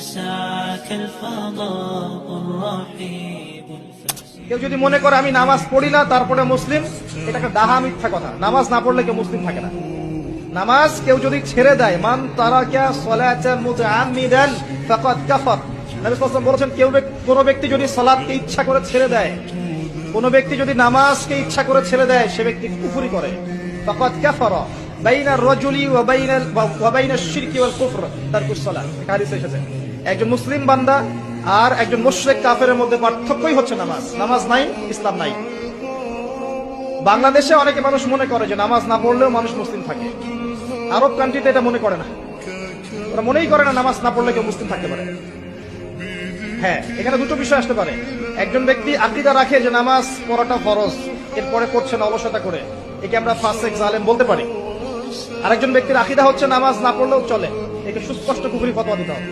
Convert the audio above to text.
يسعك الفضاء الرحيب কেউ যদি মনে করে আমি নামাজ পড়ি না তারপরে মুসলিম, এটা একটা ডাহা মিথ্যা কথা। নামাজ না পড়লে কেউ মুসলিম থাকে না। নামাজ কেউ যদি ছেড়ে দেয়, মান তারাকা সালাতান মুতাআম্মিদান ফাকাদ কাফার, নবী সাল্লাল্লাহু আলাইহি ওয়াসাল্লাম বলেছেন, কোন ব্যক্তি যদি সালাতকে ইচ্ছা করে ছেড়ে দেয়, কোন ব্যক্তি যদি নামাজকে ইচ্ছা করে ছেড়ে দেয়, সে ব্যক্তি কুফরি করে। ফাকাদ কাফারা বাইনার রাজুলি ওয়া বাইনাশ শিরকি ওয়াল কুফর তারকুস সালাত, হাদিসে এসেছে। একজন মুসলিম বান্দা আর একজন মুশরিক কাফেরের মধ্যে পার্থক্যই হচ্ছে নামাজ। নামাজ নাই, ইসলাম নাই। বাংলাদেশে অনেকে মানুষ মনে করে যে নামাজ না পড়লেও মানুষ মুসলিম থাকে। আরব কান্ট্রিতে এটা মনে করে না, ওরা মনেই করে না নামাজ না পড়লে কেউ মুসলিম থাকতে পারে। হ্যাঁ, এখানে দুটো বিষয় আসতে পারে। একজন ব্যক্তি আকীদা রাখে যে নামাজ পড়াটা ফরজ, এরপরে করছে না অলসতা করে, একে আমরা ফাসিক জালেম বলতে পারি। আরেকজন ব্যক্তির আকীদা হচ্ছে নামাজ না পড়লেও চলে, একে সুস্পষ্ট কুফরি ফতোয়া দিতে হবে।